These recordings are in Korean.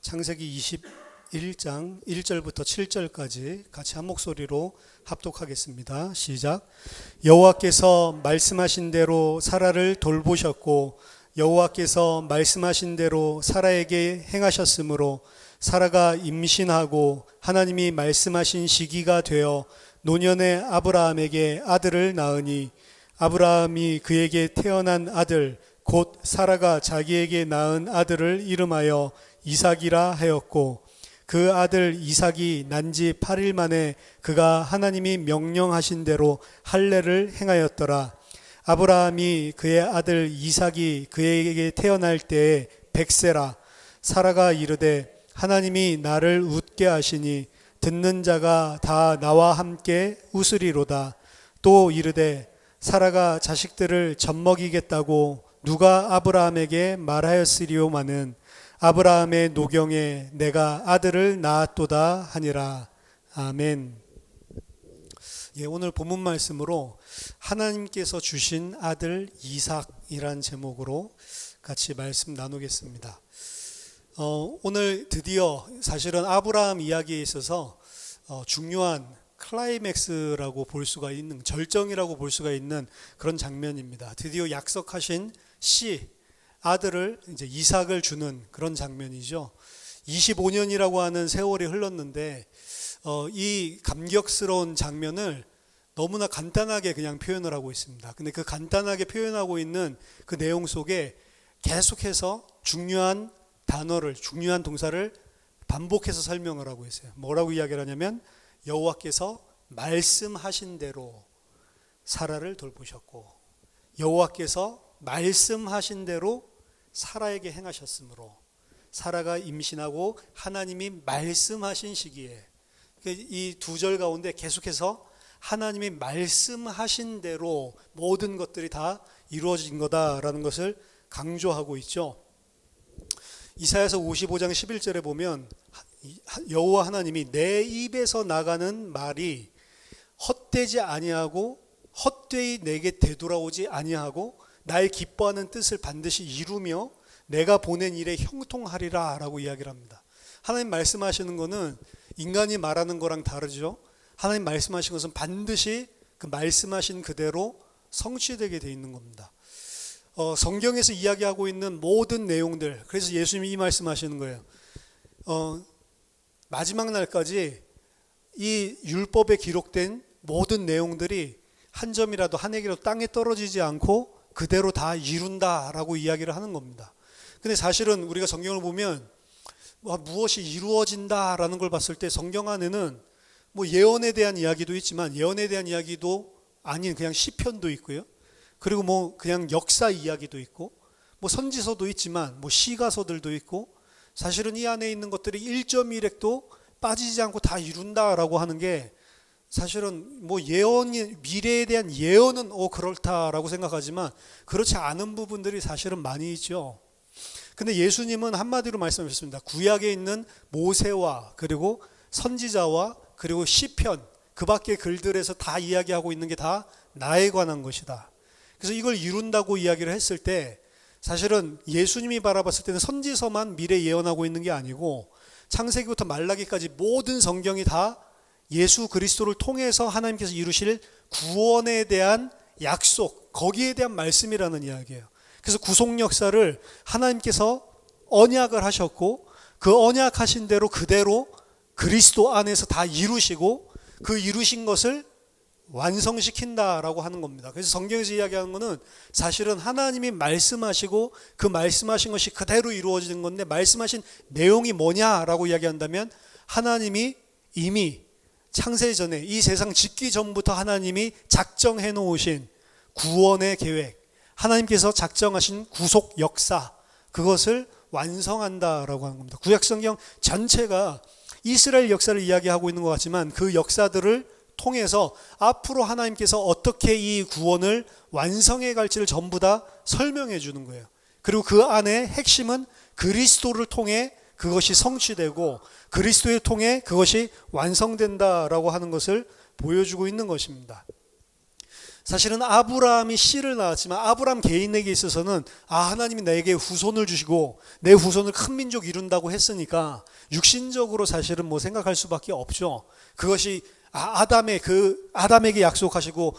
창세기 21장 1절부터 7절까지 같이 한 목소리로 합독하겠습니다. 시작. 여호와께서 말씀하신 대로 사라를 돌보셨고 여호와께서 말씀하신 대로 사라에게 행하셨으므로 사라가 임신하고 하나님이 말씀하신 시기가 되어 노년의 아브라함에게 아들을 낳으니 아브라함이 그에게 태어난 아들 곧 사라가 자기에게 낳은 아들을 이름하여 이삭이라 하였고 그 아들 이삭이 난 지 8일 만에 그가 하나님이 명령하신 대로 할례를 행하였더라. 아브라함이 그의 아들 이삭이 그에게 태어날 때에 100세라. 사라가 이르되 하나님이 나를 웃게 하시니 듣는 자가 다 나와 함께 웃으리로다. 또 이르되 사라가 자식들을 젖먹이겠다고 누가 아브라함에게 말하였으리오마는 아브라함의 노경에 내가 아들을 낳았도다 하니라. 아멘. 오늘 본문 말씀으로 하나님께서 주신 아들 이삭이란 제목으로 같이 말씀 나누겠습니다. 오늘 드디어 사실은 아브라함 이야기에 있어서 중요한 클라이맥스라고 볼 수가 있는, 절정이라고 볼 수가 있는 그런 장면입니다. 드디어 약속하신 아들을 이제 이삭을 주는 그런 장면이죠. 25년이라고 하는 세월이 흘렀는데 이 감격스러운 장면을 너무나 간단하게 그냥 표현을 하고 있습니다. 근데 그 간단하게 표현하고 있는 그 내용 속에 계속해서 중요한 단어를, 중요한 동사를 반복해서 설명을 하고 있어요. 뭐라고 이야기를 하냐면 여호와께서 말씀하신 대로 사라를 돌보셨고 여호와께서 말씀하신 대로 사라에게 행하셨으므로 사라가 임신하고 하나님이 말씀하신 시기에 이 두 절 가운데 계속해서 하나님이 말씀하신 대로 모든 것들이 다 이루어진 거다라는 것을 강조하고 있죠. 이사야서 55장 11절에 보면 여호와 하나님이 내 입에서 나가는 말이 헛되지 아니하고 헛되이 내게 되돌아오지 아니하고 나의 기뻐하는 뜻을 반드시 이루며 내가 보낸 일에 형통하리라 라고 이야기를 합니다. 하나님 말씀하시는 것은 인간이 말하는 거랑 다르죠. 하나님 말씀하신 것은 반드시 그 말씀하신 그대로 성취되게 되어 있는 겁니다. 성경에서 이야기하고 있는 모든 내용들, 그래서 예수님이 이 말씀하시는 거예요. 마지막 날까지 이 율법에 기록된 모든 내용들이 한 점이라도 한 획이라도 땅에 떨어지지 않고 그대로 다 이룬다라고 이야기를 하는 겁니다. 근데 사실은 우리가 성경을 보면 무엇이 이루어진다라는 걸 봤을 때 성경 안에는 뭐 예언에 대한 이야기도 있지만 예언에 대한 이야기도 아닌 그냥 시편도 있고요. 그리고 뭐 그냥 역사 이야기도 있고 뭐 선지서도 있지만 뭐 시가서들도 있고 사실은 이 안에 있는 것들이 1.1획도 빠지지 않고 다 이룬다라고 하는 게 사실은 뭐 예언이 미래에 대한 예언은 그렇다라고 생각하지만 그렇지 않은 부분들이 사실은 많이 있죠. 근데 예수님은 한마디로 말씀하셨습니다. 구약에 있는 모세와 그리고 선지자와 그리고 시편 그 밖의 글들에서 다 이야기하고 있는 게 다 나에 관한 것이다. 그래서 이걸 이룬다고 이야기를 했을 때 사실은 예수님이 바라봤을 때는 선지서만 미래 예언하고 있는 게 아니고 창세기부터 말라기까지 모든 성경이 다 예수 그리스도를 통해서 하나님께서 이루실 구원에 대한 약속, 거기에 대한 말씀이라는 이야기예요. 그래서 구속 역사를 하나님께서 언약을 하셨고 그 언약하신 대로 그대로 그리스도 안에서 다 이루시고 그 이루신 것을 완성시킨다라고 하는 겁니다. 그래서 성경에서 이야기하는 것은 사실은 하나님이 말씀하시고 그 말씀하신 것이 그대로 이루어지는 건데 말씀하신 내용이 뭐냐라고 이야기한다면 하나님이 이미 창세 전에 이 세상 짓기 전부터 하나님이 작정해 놓으신 구원의 계획, 하나님께서 작정하신 구속 역사, 그것을 완성한다라고 하는 겁니다. 구약성경 전체가 이스라엘 역사를 이야기하고 있는 것 같지만 그 역사들을 통해서 앞으로 하나님께서 어떻게 이 구원을 완성해 갈지를 전부 다 설명해 주는 거예요. 그리고 그 안에 핵심은 그리스도를 통해 그것이 성취되고 그리스도를 통해 그것이 완성된다라고 하는 것을 보여주고 있는 것입니다. 사실은 아브라함이 씨를 낳았지만 아브라함 개인에게 있어서는 하나님이 내게 후손을 주시고 내 후손을 큰 민족 이룬다고 했으니까 육신적으로 사실은 뭐 생각할 수밖에 없죠. 그것이 아담에게 약속하시고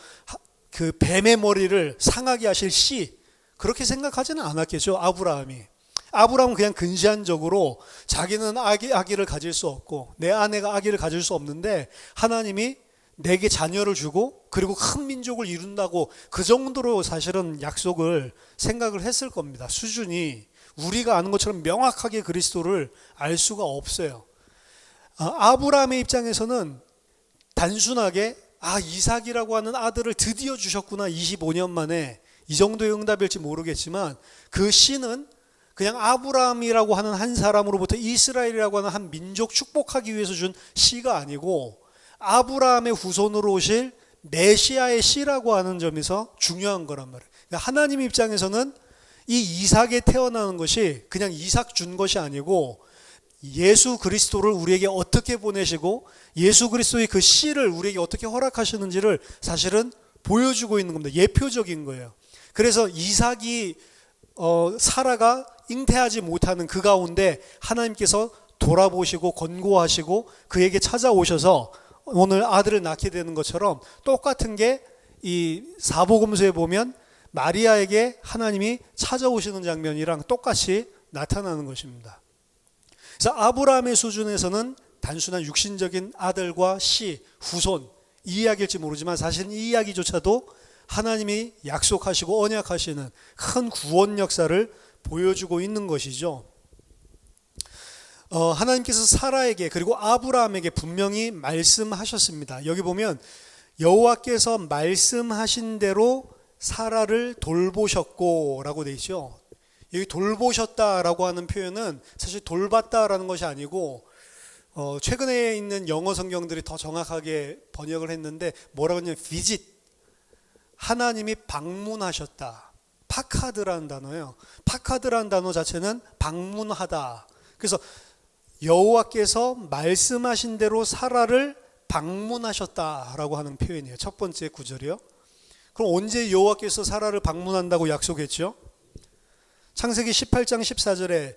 그 뱀의 머리를 상하게 하실 씨, 그렇게 생각하지는 않았겠죠. 아브라함은 그냥 근시안적으로 자기는 아기를 가질 수 없고 내 아내가 아기를 가질 수 없는데 하나님이 내게 자녀를 주고 그리고 큰 민족을 이룬다고 그 정도로 사실은 약속을 생각을 했을 겁니다. 수준이 우리가 아는 것처럼 명확하게 그리스도를 알 수가 없어요. 아브라함의 입장에서는 단순하게 이삭이라고 하는 아들을 드디어 주셨구나, 25년 만에, 이 정도의 응답일지 모르겠지만 그 씨는 그냥 아브라함이라고 하는 한 사람으로부터 이스라엘이라고 하는 한 민족 축복하기 위해서 준 씨가 아니고 아브라함의 후손으로 오실 메시아의 씨라고 하는 점에서 중요한 거란 말이에요. 그러니까 하나님 입장에서는 이 이삭에 태어나는 것이 그냥 이삭 준 것이 아니고 예수 그리스도를 우리에게 어떻게 보내시고 예수 그리스도의 그 씨를 우리에게 어떻게 허락하시는지를 사실은 보여주고 있는 겁니다. 예표적인 거예요. 그래서 이삭이 사라가 잉태하지 못하는 그 가운데 하나님께서 돌아보시고 권고하시고 그에게 찾아오셔서 오늘 아들을 낳게 되는 것처럼 똑같은 게 이 사복음서에 보면 마리아에게 하나님이 찾아오시는 장면이랑 똑같이 나타나는 것입니다. 그래서 아브라함의 수준에서는 단순한 육신적인 아들과 씨, 후손, 이 이야기일지 모르지만 사실은 이 이야기조차도 하나님이 약속하시고 언약하시는 큰 구원 역사를 보여주고 있는 것이죠. 하나님께서 사라에게 그리고 아브라함에게 분명히 말씀하셨습니다. 여기 보면 여호와께서 말씀하신 대로 사라를 돌보셨고 라고 되어 있죠. 여기 돌보셨다라고 하는 표현은 사실 돌봤다라는 것이 아니고 최근에 있는 영어 성경들이 더 정확하게 번역을 했는데 뭐라고 하냐면 visit, 하나님이 방문하셨다. 파카드라는 단어예요. 파카드라는 단어 자체는 방문하다. 그래서 여호와께서 말씀하신 대로 사라를 방문하셨다라고 하는 표현이에요. 첫 번째 구절이요. 그럼 언제 여호와께서 사라를 방문한다고 약속했죠? 창세기 18장 14절에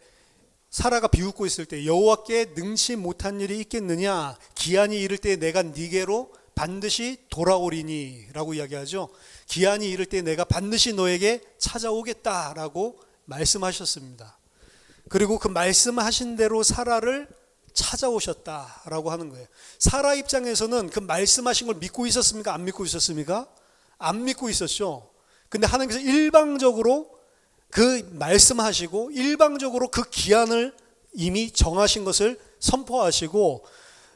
사라가 비웃고 있을 때 여호와께 능치 못한 일이 있겠느냐, 기한이 이를 때 내가 네게로 반드시 돌아오리니 라고 이야기하죠. 기한이 이를 때 내가 반드시 너에게 찾아오겠다라고 말씀하셨습니다. 그리고 그 말씀하신 대로 사라를 찾아오셨다라고 하는 거예요. 사라 입장에서는 그 말씀하신 걸 믿고 있었습니까? 안 믿고 있었습니까? 안 믿고 있었죠. 근데 하나님께서 일방적으로 그 말씀하시고 일방적으로 그 기한을 이미 정하신 것을 선포하시고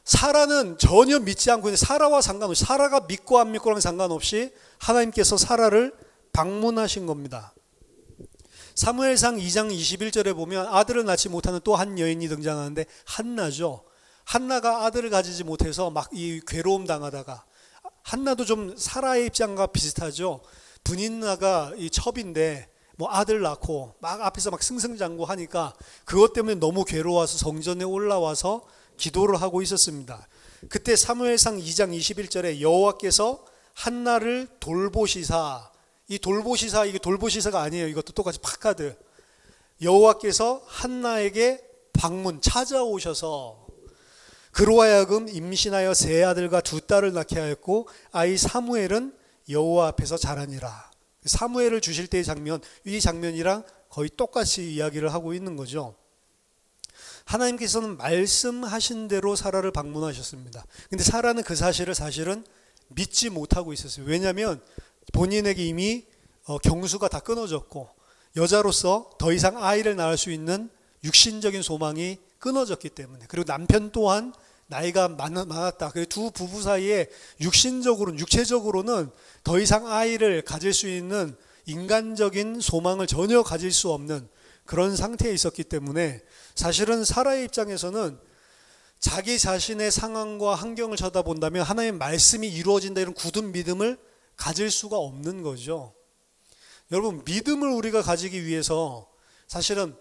사라는 전혀 믿지 않고 있는 사라와 상관없이 사라가 믿고 안 믿고랑 상관없이 하나님께서 사라를 방문하신 겁니다. 사무엘상 2장 21절에 보면 아들을 낳지 못하는 또 한 여인이 등장하는데 한나죠. 한나가 아들을 가지지 못해서 막 이 괴로움 당하다가, 한나도 좀 사라의 입장과 비슷하죠. 분인나가 이 첩인데 뭐 아들 낳고 막 앞에서 막 승승장구하니까 그것 때문에 너무 괴로워서 성전에 올라와서 기도를 하고 있었습니다. 그때 사무엘상 2장 21절에 여호와께서 한나를 돌보시사, 이 돌보시사, 이게 돌보시사가 아니에요. 이것도 똑같이 파카드. 여호와께서 한나에게 방문, 찾아오셔서 그로 하여금 임신하여 세 아들과 두 딸을 낳게 하였고 아이 사무엘은 여호와 앞에서 자라니라. 사무엘을 주실 때의 장면, 이 장면이랑 거의 똑같이 이야기를 하고 있는 거죠. 하나님께서는 말씀하신 대로 사라를 방문하셨습니다. 근데 사라는 그 사실을 사실은 믿지 못하고 있었어요. 왜냐하면 본인에게 이미 경수가 다 끊어졌고 여자로서 더 이상 아이를 낳을 수 있는 육신적인 소망이 끊어졌기 때문에, 그리고 남편 또한 나이가 많았다. 그리고 두 부부 사이에 육신적으로는, 육체적으로는 더 이상 아이를 가질 수 있는 인간적인 소망을 전혀 가질 수 없는 그런 상태에 있었기 때문에 사실은 사라의 입장에서는 자기 자신의 상황과 환경을 쳐다본다면 하나님의 말씀이 이루어진다 이런 굳은 믿음을 가질 수가 없는 거죠. 여러분, 믿음을 우리가 가지기 위해서 사실은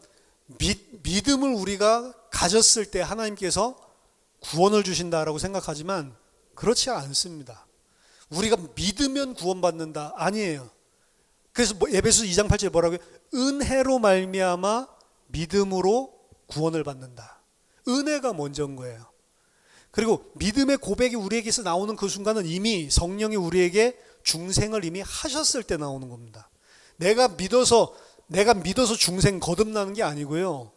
믿음을 우리가 가졌을 때 하나님께서 구원을 주신다라고 생각하지만 그렇지 않습니다. 우리가 믿으면 구원받는다. 아니에요. 그래서 에베소 2장 8절에 뭐라고요? 은혜로 말미암아 믿음으로 구원을 받는다. 은혜가 먼저인 거예요. 그리고 믿음의 고백이 우리에게서 나오는 그 순간은 이미 성령이 우리에게 중생을 이미 하셨을 때 나오는 겁니다. 내가 믿어서 중생 거듭나는 게 아니고요.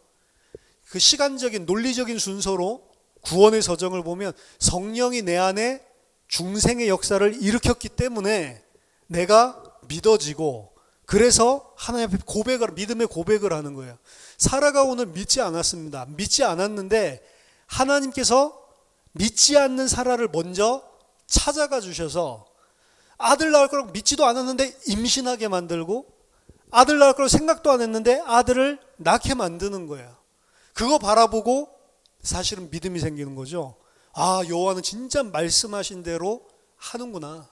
그 시간적인 논리적인 순서로 구원의 서정을 보면 성령이 내 안에 중생의 역사를 일으켰기 때문에 내가 믿어지고, 그래서 하나님 앞에 믿음의 고백을 하는 거예요. 사라가 오늘 믿지 않았습니다. 믿지 않았는데 하나님께서 믿지 않는 사라를 먼저 찾아가 주셔서 아들 낳을 거라고 믿지도 않았는데 임신하게 만들고, 아들 낳을 거라고 생각도 안 했는데 아들을 낳게 만드는 거예요. 그거 바라보고 사실은 믿음이 생기는 거죠. 아, 여호와는 진짜 말씀하신 대로 하는구나.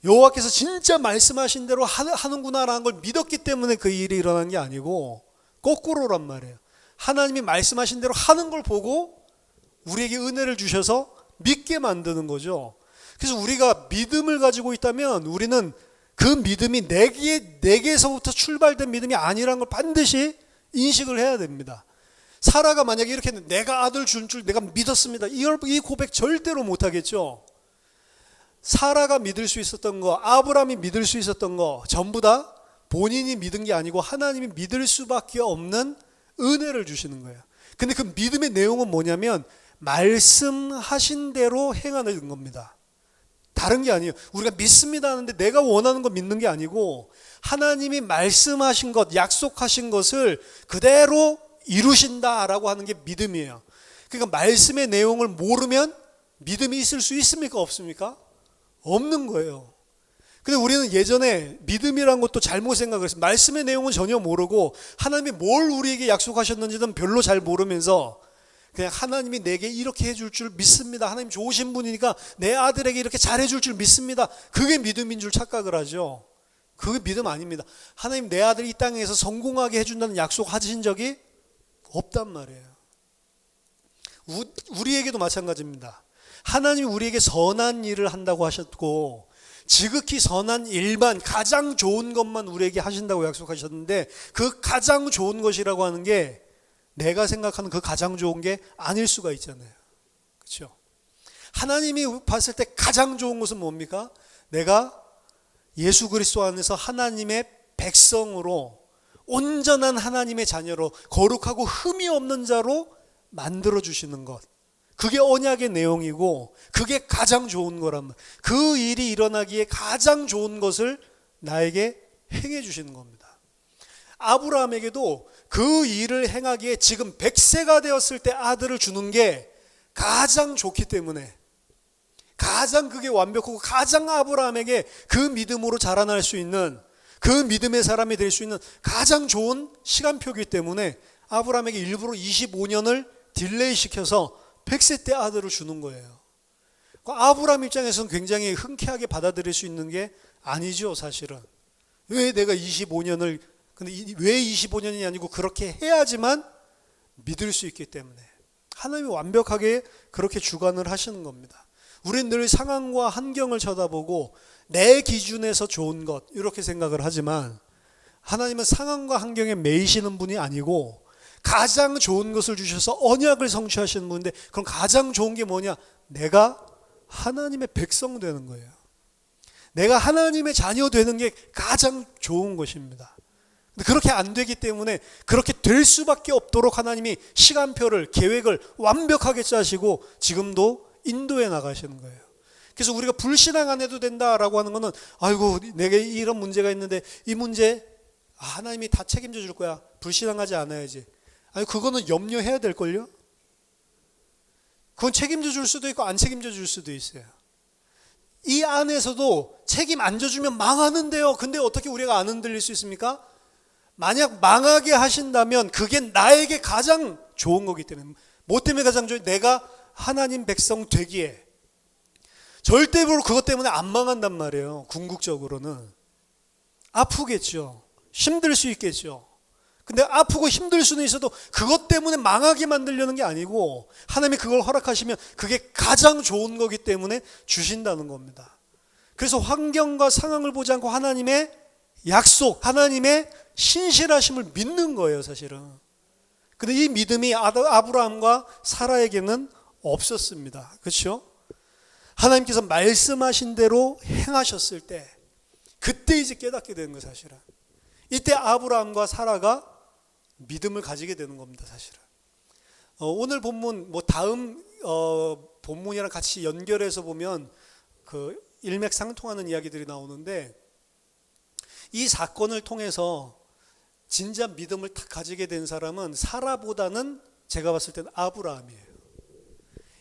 여호와께서 진짜 말씀하신 대로 하는구나라는 걸 믿었기 때문에 그 일이 일어난 게 아니고 거꾸로란 말이에요. 하나님이 말씀하신 대로 하는 걸 보고 우리에게 은혜를 주셔서 믿게 만드는 거죠. 그래서 우리가 믿음을 가지고 있다면 우리는 그 믿음이 내게서부터 출발된 믿음이 아니라는 걸 반드시 인식을 해야 됩니다. 사라가 만약에 이렇게 했는데 내가 아들 준 줄 내가 믿었습니다. 이 고백 절대로 못하겠죠. 사라가 믿을 수 있었던 거, 아브라함이 믿을 수 있었던 거 전부 다 본인이 믿은 게 아니고 하나님이 믿을 수밖에 없는 은혜를 주시는 거예요. 근데 그 믿음의 내용은 뭐냐면 말씀하신 대로 행하는 겁니다. 다른 게 아니에요. 우리가 믿습니다 하는데 내가 원하는 거 믿는 게 아니고 하나님이 말씀하신 것, 약속하신 것을 그대로 이루신다라고 하는 게 믿음이에요. 그러니까 말씀의 내용을 모르면 믿음이 있을 수 있습니까? 없습니까? 없는 거예요. 근데 우리는 예전에 믿음이란 것도 잘못 생각을 했어요. 말씀의 내용은 전혀 모르고 하나님이 뭘 우리에게 약속하셨는지는 별로 잘 모르면서 그냥 하나님이 내게 이렇게 해줄 줄 믿습니다. 하나님 좋으신 분이니까 내 아들에게 이렇게 잘해줄 줄 믿습니다. 그게 믿음인 줄 착각을 하죠. 그게 믿음 아닙니다. 하나님 내 아들 이 땅에서 성공하게 해준다는 약속하신 적이 없단 말이에요. 우리에게도 마찬가지입니다. 하나님이 우리에게 선한 일을 한다고 하셨고 지극히 선한 일만, 가장 좋은 것만 우리에게 하신다고 약속하셨는데 그 가장 좋은 것이라고 하는 게 내가 생각하는 그 가장 좋은 게 아닐 수가 있잖아요. 그렇죠? 하나님이 봤을 때 가장 좋은 것은 뭡니까? 내가 예수 그리스도 안에서 하나님의 백성으로 온전한 하나님의 자녀로 거룩하고 흠이 없는 자로 만들어 주시는 것. 그게 언약의 내용이고 그게 가장 좋은 거란 말이에요. 그 일이 일어나기에 가장 좋은 것을 나에게 행해 주시는 겁니다. 아브라함에게도 그 일을 행하기에 지금 100세가 되었을 때 아들을 주는 게 가장 좋기 때문에 가장 그게 완벽하고 가장 아브라함에게 그 믿음으로 자라날 수 있는 그 믿음의 사람이 될 수 있는 가장 좋은 시간표이기 때문에 아브라함에게 일부러 25년을 딜레이 시켜서 100세 때 아들을 주는 거예요. 아브라함 입장에서는 굉장히 흔쾌하게 받아들일 수 있는 게 아니죠, 사실은. 왜 내가 25년을, 근데 왜 25년이 아니고 그렇게 해야지만 믿을 수 있기 때문에 하나님이 완벽하게 그렇게 주관을 하시는 겁니다. 우리는 늘 상황과 환경을 쳐다보고 내 기준에서 좋은 것 이렇게 생각을 하지만 하나님은 상황과 환경에 매이시는 분이 아니고 가장 좋은 것을 주셔서 언약을 성취하시는 분인데 그럼 가장 좋은 게 뭐냐? 내가 하나님의 백성 되는 거예요. 내가 하나님의 자녀 되는 게 가장 좋은 것입니다. 근데 그렇게 안 되기 때문에 그렇게 될 수밖에 없도록 하나님이 시간표를, 계획을 완벽하게 짜시고 지금도 인도해 나가시는 거예요. 그래서 우리가 불신앙 안 해도 된다라고 하는 거는 아이고 내게 이런 문제가 있는데 이 문제 하나님이 다 책임져 줄 거야. 불신앙하지 않아야지. 아니 그거는 염려해야 될걸요? 그건 책임져 줄 수도 있고 안 책임져 줄 수도 있어요. 이 안에서도 책임 안 져주면 망하는데요. 근데 어떻게 우리가 안 흔들릴 수 있습니까? 만약 망하게 하신다면 그게 나에게 가장 좋은 거기 때문에. 뭐 때문에 가장 좋아요? 내가 하나님 백성 되기에. 절대로 그것 때문에 안 망한단 말이에요. 궁극적으로는. 아프겠죠. 힘들 수 있겠죠. 근데 아프고 힘들 수는 있어도 그것 때문에 망하게 만들려는 게 아니고 하나님이 그걸 허락하시면 그게 가장 좋은 거기 때문에 주신다는 겁니다. 그래서 환경과 상황을 보지 않고 하나님의 약속, 하나님의 신실하심을 믿는 거예요, 사실은. 근데 이 믿음이 아브라함과 사라에게는 없었습니다. 그렇죠? 하나님께서 말씀하신 대로 행하셨을 때, 그때 이제 깨닫게 되는 거예요, 사실은. 이때 아브라함과 사라가 믿음을 가지게 되는 겁니다, 사실은. 오늘 본문, 다음 본문이랑 같이 연결해서 보면 그 일맥상통하는 이야기들이 나오는데, 이 사건을 통해서 진짜 믿음을 탁 가지게 된 사람은 사라보다는 제가 봤을 때는 아브라함이에요.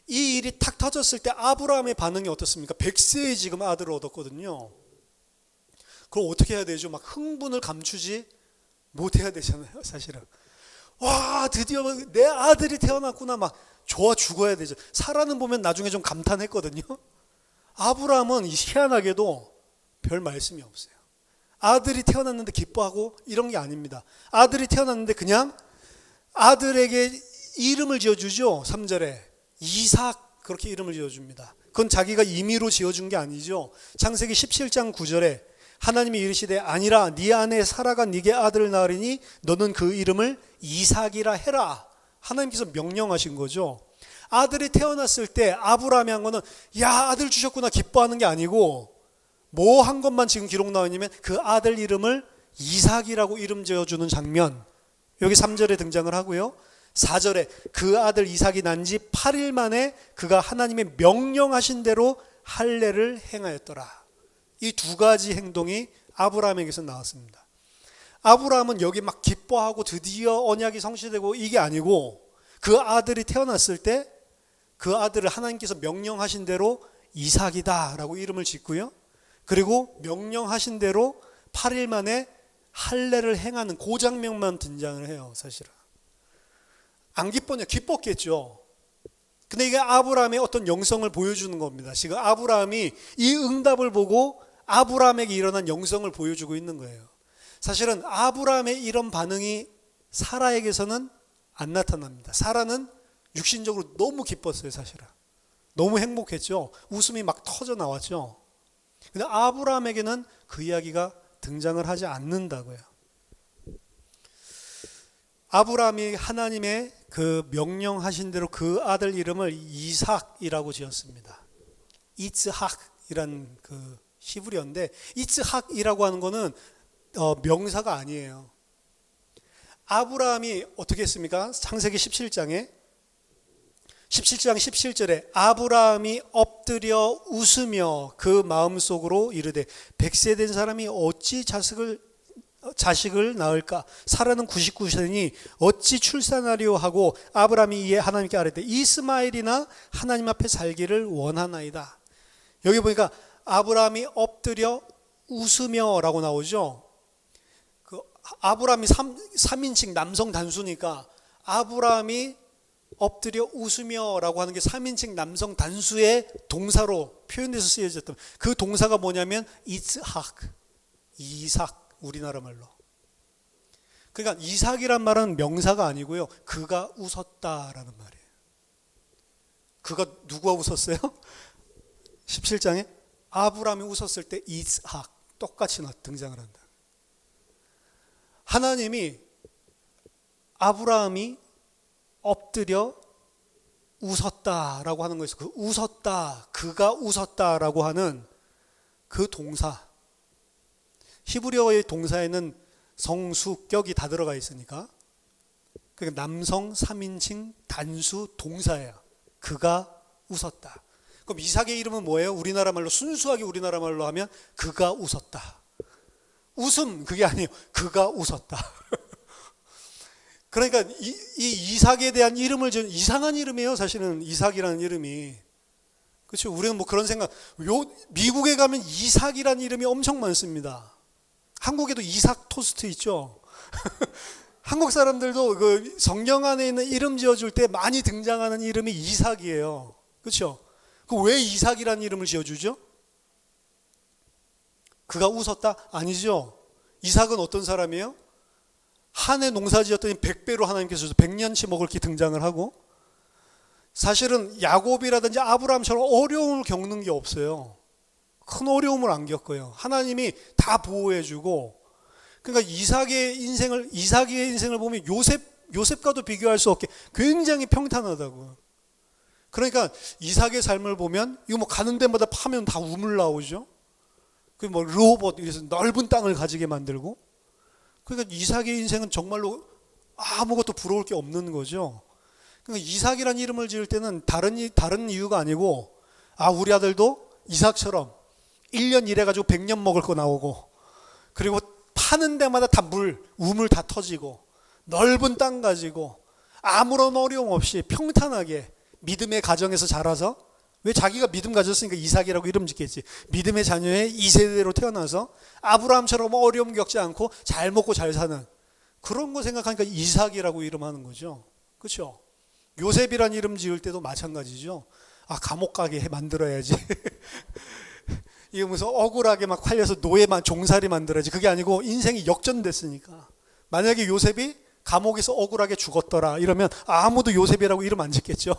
이 일이 탁 터졌을 때 아브라함의 반응이 어떻습니까? 100세에 지금 아들을 얻었거든요. 그럼 어떻게 해야 되죠? 막 흥분을 감추지 못해야 되잖아요, 사실은. 와, 드디어 내 아들이 태어났구나, 막 좋아 죽어야 되죠. 사라는 보면 나중에 좀 감탄했거든요. 아브라함은 희한하게도 별 말씀이 없어요. 아들이 태어났는데 기뻐하고 이런 게 아닙니다. 아들이 태어났는데 그냥 아들에게 이름을 지어주죠. 3절에 이삭, 그렇게 이름을 지어줍니다. 그건 자기가 임의로 지어준 게 아니죠. 창세기 17장 9절에 하나님이 이르시되 아니라 네 아내 사라가 네게 아들을 낳으리니 너는 그 이름을 이삭이라 해라. 하나님께서 명령하신 거죠. 아들이 태어났을 때 아브라함이 한 거는 야, 아들 주셨구나 기뻐하는 게 아니고, 뭐 한 것만 지금 기록 나오냐면 그 아들 이름을 이삭이라고 이름 지어주는 장면, 여기 3절에 등장을 하고요. 4절에 그 아들 이삭이 난 지 8일 만에 그가 하나님의 명령하신 대로 할례를 행하였더라. 이 두 가지 행동이 아브라함에게서 나왔습니다. 아브라함은 여기 막 기뻐하고 드디어 언약이 성취되고 이게 아니고, 그 아들이 태어났을 때 그 아들을 하나님께서 명령하신 대로 이삭이다 라고 이름을 짓고요. 그리고 명령하신 대로 8일 만에 할례를 행하는 그 장면만 등장을 해요, 사실은. 안 기뻤냐? 기뻤겠죠. 근데 이게 아브라함의 어떤 영성을 보여주는 겁니다. 지금 아브라함이 이 응답을 보고 아브라함에게 일어난 영성을 보여주고 있는 거예요. 사실은 아브라함의 이런 반응이 사라에게서는 안 나타납니다. 사라는 육신적으로 너무 기뻤어요, 사실은. 너무 행복했죠. 웃음이 막 터져 나왔죠. 근데 아브라함에게는 그 이야기가 등장을 하지 않는다고요. 아브라함이 하나님의 그 명령하신 대로 그 아들 이름을 이삭이라고 지었습니다. 이츠학이란 그 히브리어인데, 이츠학이라고 하는 거는 명사가 아니에요. 아브라함이 어떻게 했습니까? 창세기 17장 17절에 아브라함이 엎드려 웃으며 그 마음속으로 이르되 100세 된 사람이 어찌 자식을 낳을까? 사라는 99세니 어찌 출산하리요 하고 아브라함이 이에 하나님께 아뢰되 이스마엘이나 하나님 앞에 살기를 원하나이다. 여기 보니까 아브라함이 엎드려 웃으며라고 나오죠. 그 아브라함이 3인칭 남성 단수니까 아브라함이 엎드려 웃으며라고 하는 게 3인칭 남성 단수의 동사로 표현돼서 쓰여졌던 그 동사가 뭐냐면 이삭, 우리나라 말로. 그러니까 이삭이란 말은 명사가 아니고요, 그가 웃었다라는 말이에요. 그가 누구가 웃었어요? 17장에 아브라함이 웃었을 때 이삭 똑같이 등장을 한다. 하나님이 아브라함이 엎드려 웃었다라고 하는 것에서 그 웃었다, 그가 웃었다라고 하는 그 동사, 히브리어의 동사에는 성수격이 다 들어가 있으니까, 그러니까 남성 3인칭 단수 동사예요. 그가 웃었다. 그럼 이삭의 이름은 뭐예요? 우리나라 말로, 순수하게 우리나라 말로 하면 그가 웃었다. 웃음, 그게 아니에요. 그가 웃었다. 그러니까 이 이삭에 대한 이름을 지은 이상한 이름이에요, 사실은. 이삭이라는 이름이. 그렇죠? 우리는 뭐 그런 생각, 미국에 가면 이삭이라는 이름이 엄청 많습니다. 한국에도 이삭 토스트 있죠. 한국 사람들도 그 성경 안에 있는 이름 지어줄 때 많이 등장하는 이름이 이삭이에요. 그렇죠? 그 왜 이삭이라는 이름을 지어주죠? 그가 웃었다? 아니죠. 이삭은 어떤 사람이에요? 한 해 농사 지었더니 100배로 하나님께서 100년치 먹을 게 등장을 하고, 사실은 야곱이라든지 아브라함처럼 어려움을 겪는 게 없어요. 큰 어려움을 안 겪어요. 하나님이 다 보호해주고. 그러니까 이삭의 인생을 보면 요셉과도 비교할 수 없게 굉장히 평탄하다고요. 그러니까 이삭의 삶을 보면 이거 뭐 가는 데마다 파면 다 우물 나오죠. 그 뭐 르호봇 이래서 넓은 땅을 가지게 만들고. 그러니까 이삭의 인생은 정말로 아무것도 부러울 게 없는 거죠. 그러니까 이삭이라는 이름을 지을 때는 다른 이유가 아니고, 우리 아들도 이삭처럼 1년 일해가지고 100년 먹을 거 나오고, 그리고 파는 데마다 다 우물 다 터지고, 넓은 땅 가지고 아무런 어려움 없이 평탄하게 믿음의 가정에서 자라서, 왜 자기가 믿음 가졌으니까 이삭이라고 이름 짓겠지. 믿음의 자녀의 2세대로 태어나서 아브라함처럼 어려움 겪지 않고 잘 먹고 잘 사는 그런 거 생각하니까 이삭이라고 이름하는 거죠. 그렇죠? 요셉이란 이름 지을 때도 마찬가지죠. 감옥 가게 만들어야지. 이게 무슨 억울하게 막 팔려서 노예만 종살이 만들어야지. 그게 아니고 인생이 역전됐으니까. 만약에 요셉이 감옥에서 억울하게 죽었더라 이러면 아무도 요셉이라고 이름 안 짓겠죠.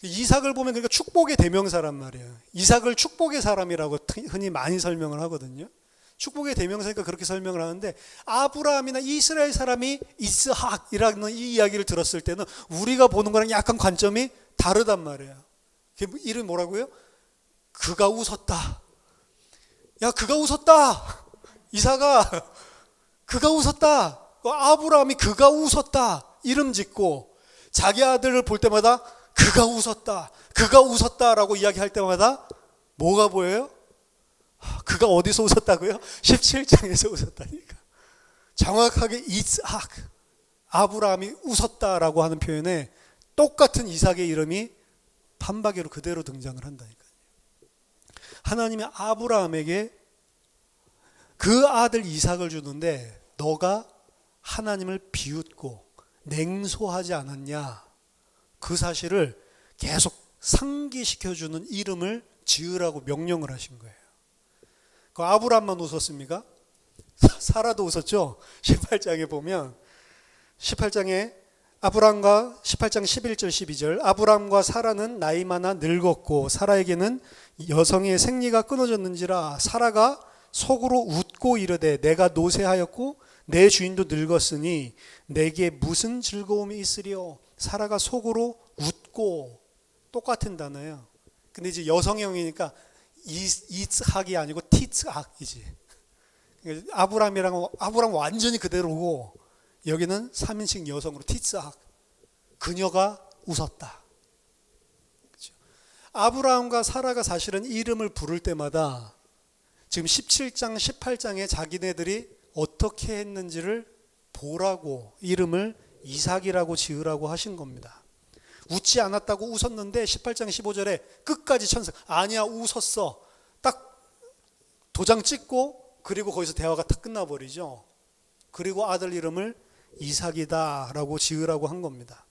이삭을 보면 그러니까 축복의 대명사란 말이에요. 이삭을 축복의 사람이라고 흔히 많이 설명을 하거든요. 축복의 대명사니까 그렇게 설명을 하는데, 아브라함이나 이스라엘 사람이 이스학이라는 이 이야기를 들었을 때는 우리가 보는 거랑 약간 관점이 다르단 말이에요. 이름 뭐라고요? 그가 웃었다. 야, 그가 웃었다. 이삭아, 그가 웃었다. 아브라함이 그가 웃었다. 이름 짓고 자기 아들을 볼 때마다 그가 웃었다. 그가 웃었다라고 이야기할 때마다 뭐가 보여요? 그가 어디서 웃었다고요? 17장에서 웃었다니까. 정확하게 이삭, 아브라함이 웃었다라고 하는 표현에 똑같은 이삭의 이름이 판박이로 그대로 등장을 한다니까요. 하나님이 아브라함에게 그 아들 이삭을 주는데 너가 하나님을 비웃고 냉소하지 않았냐, 그 사실을 계속 상기시켜주는 이름을 지으라고 명령을 하신 거예요. 그 아브라함만 웃었습니까? 사라도 웃었죠. 18장에 보면 18장에 아브람과 18장 11절 12절 아브람과 사라는 나이 많아 늙었고 사라에게는 여성의 생리가 끊어졌는지라 사라가 속으로 웃고 이르되 내가 노쇠하였고 내 주인도 늙었으니 내게 무슨 즐거움이 있으리요. 사라가 속으로 웃고, 똑같은 단어예요. 근데 이제 여성형이니까 이츠학이 아니고 티츠학이지. 아브람 완전히 그대로고, 여기는 3인칭 여성으로 티츠학. 그녀가 웃었다. 그렇죠? 아브라함과 사라가 사실은 이름을 부를 때마다 지금 17장, 18장에 자기네들이 어떻게 했는지를 보라고 이름을 이삭이라고 지으라고 하신 겁니다. 웃지 않았다고 웃었는데 18장 15절에 끝까지 아니야 웃었어. 딱 도장 찍고 그리고 거기서 대화가 딱 끝나버리죠. 그리고 아들 이름을 이삭이다라고 지으라고 한 겁니다.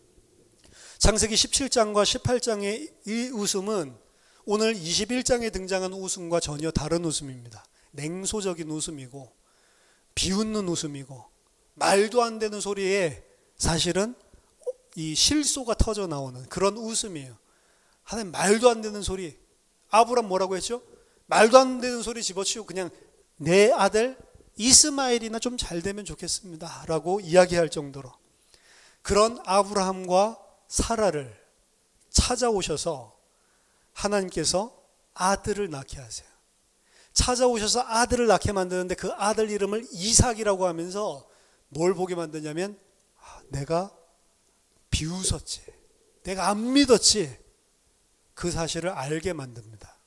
창세기 17장과 18장의 이 웃음은 오늘 21장에 등장한 웃음과 전혀 다른 웃음입니다. 냉소적인 웃음이고 비웃는 웃음이고 말도 안 되는 소리에 사실은 이 실소가 터져 나오는 그런 웃음이에요. 하나님 말도 안 되는 소리. 아브람 뭐라고 했죠? 말도 안 되는 소리 집어치우고 그냥 내 아들 이스마엘이나 좀 잘 되면 좋겠습니다 라고 이야기할 정도로 그런 아브라함과 사라를 찾아오셔서 하나님께서 아들을 낳게 하세요. 찾아오셔서 아들을 낳게 만드는데 그 아들 이름을 이삭이라고 하면서 뭘 보게 만드냐면 내가 비웃었지, 내가 안 믿었지, 그 사실을 알게 만듭니다.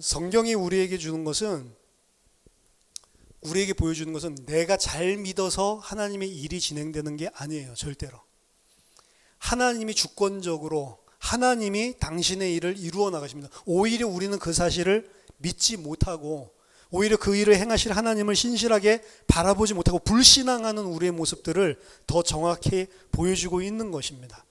성경이 우리에게 주는 것은, 우리에게 보여주는 것은 내가 잘 믿어서 하나님의 일이 진행되는 게 아니에요. 절대로. 하나님이 주권적으로 하나님이 당신의 일을 이루어 나가십니다. 오히려 우리는 그 사실을 믿지 못하고 오히려 그 일을 행하실 하나님을 신실하게 바라보지 못하고 불신앙하는 우리의 모습들을 더 정확히 보여주고 있는 것입니다.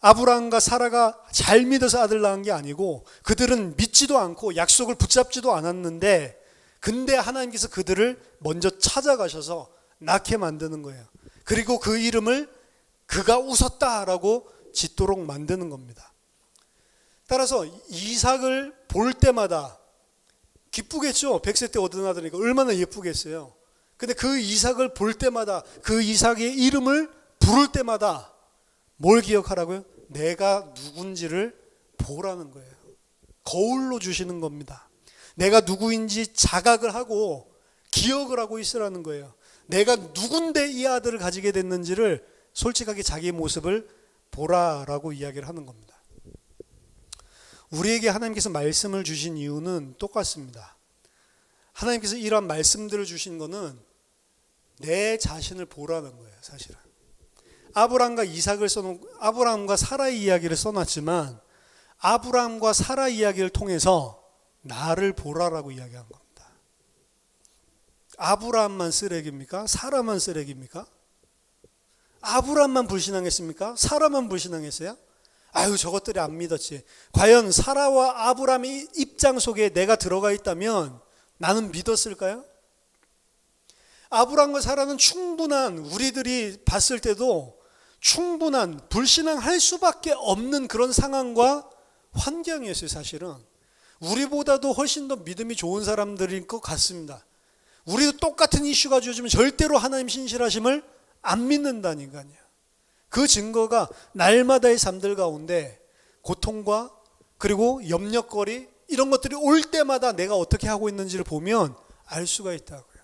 아브라함과 사라가 잘 믿어서 아들 낳은 게 아니고 그들은 믿지도 않고 약속을 붙잡지도 않았는데 근데 하나님께서 그들을 먼저 찾아가셔서 낳게 만드는 거예요. 그리고 그 이름을 그가 웃었다라고 짓도록 만드는 겁니다. 따라서 이삭을 볼 때마다 기쁘겠죠. 100세 때 얻은 아들이니까 얼마나 예쁘겠어요. 근데 그 이삭을 볼 때마다, 그 이삭의 이름을 부를 때마다 뭘 기억하라고요? 내가 누군지를 보라는 거예요. 거울로 주시는 겁니다. 내가 누구인지 자각을 하고 기억을 하고 있으라는 거예요. 내가 누군데 이 아들을 가지게 됐는지를 솔직하게 자기의 모습을 보라라고 이야기를 하는 겁니다. 우리에게 하나님께서 말씀을 주신 이유는 똑같습니다. 하나님께서 이러한 말씀들을 주신 거는 내 자신을 보라는 거예요, 사실은. 아브라함과 사라의 이야기를 써놨지만 아브라함과 사라 이야기를 통해서 나를 보라라고 이야기한 겁니다. 아브라함만 쓰레기입니까? 사라만 쓰레기입니까? 아브라함만 불신앙했습니까? 사라만 불신앙했어요? 아유, 저것들이 안 믿었지. 과연 사라와 아브라함의 입장 속에 내가 들어가 있다면 나는 믿었을까요? 아브라함과 사라는 충분한, 우리들이 봤을 때도 충분한 불신앙할 수밖에 없는 그런 상황과 환경이었어요. 사실은 우리보다도 훨씬 더 믿음이 좋은 사람들일 것 같습니다. 우리도 똑같은 이슈 가지고 요즘 절대로 하나님 신실하심을 안 믿는다니까요. 그 증거가 날마다의 삶들 가운데 고통과 그리고 염려거리 이런 것들이 올 때마다 내가 어떻게 하고 있는지를 보면 알 수가 있다고요.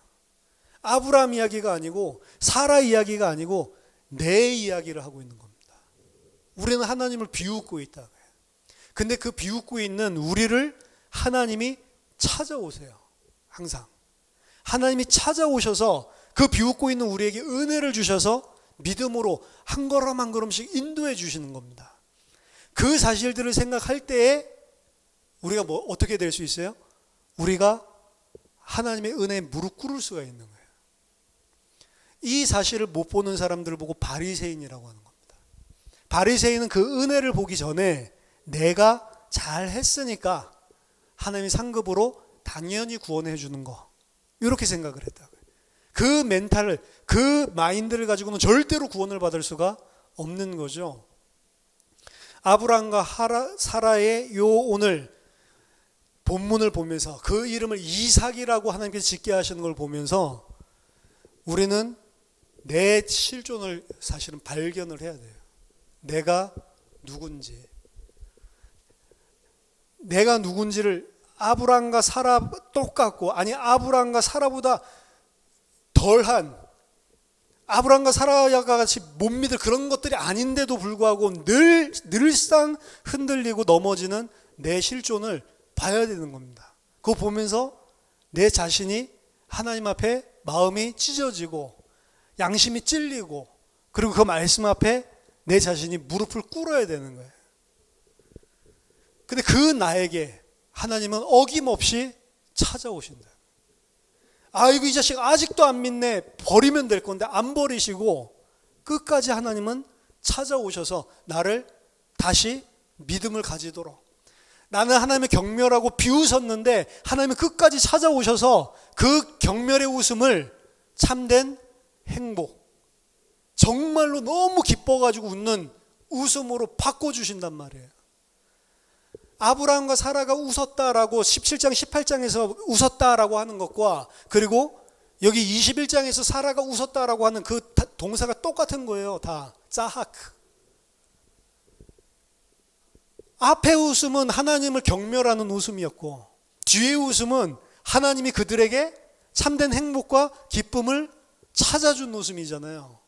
아브라함 이야기가 아니고 사라 이야기가 아니고 내 이야기를 하고 있는 겁니다. 우리는 하나님을 비웃고 있다고요. 근데 그 비웃고 있는 우리를 하나님이 찾아오세요. 항상 하나님이 찾아오셔서 그 비웃고 있는 우리에게 은혜를 주셔서 믿음으로 한 걸음 한 걸음씩 인도해 주시는 겁니다. 그 사실들을 생각할 때에 우리가 어떻게 될 수 있어요? 우리가 하나님의 은혜에 무릎 꿇을 수가 있는 거예요. 이 사실을 못 보는 사람들을 보고 바리새인이라고 하는 겁니다. 바리새인은 그 은혜를 보기 전에 내가 잘 했으니까 하나님이 상급으로 당연히 구원해 주는 거, 이렇게 생각을 했다고요. 그 멘탈을, 그 마인드를 가지고는 절대로 구원을 받을 수가 없는 거죠. 아브라함과 사라의 요 오늘 본문을 보면서 그 이름을 이삭이라고 하나님께서 짓게 하시는 걸 보면서 우리는 내 실존을 사실은 발견을 해야 돼요. 내가 누군지. 내가 누군지를 아브라함과 사라 똑같고, 아니 아브라함과 사라보다 덜한, 아브라함과 사라와 같이 못 믿을 그런 것들이 아닌데도 불구하고 늘상 흔들리고 넘어지는 내 실존을 봐야 되는 겁니다. 그거 보면서 내 자신이 하나님 앞에 마음이 찢어지고 양심이 찔리고, 그리고 그 말씀 앞에 내 자신이 무릎을 꿇어야 되는 거예요. 근데 그 나에게 하나님은 어김없이 찾아오신다. 아이고, 이 자식 아직도 안 믿네. 버리면 될 건데 안 버리시고 끝까지 하나님은 찾아오셔서 나를 다시 믿음을 가지도록, 나는 하나님의 경멸하고 비웃었는데 하나님은 끝까지 찾아오셔서 그 경멸의 웃음을 참된 행복, 정말로 너무 기뻐가지고 웃는 웃음으로 바꿔주신단 말이에요. 아브라함과 사라가 웃었다라고 17장 18장에서 웃었다라고 하는 것과, 그리고 여기 21장에서 사라가 웃었다라고 하는 그 동사가 똑같은 거예요. 다 짜하크. 앞의 웃음은 하나님을 경멸하는 웃음이었고, 뒤의 웃음은 하나님이 그들에게 참된 행복과 기쁨을 찾아준 웃음이잖아요.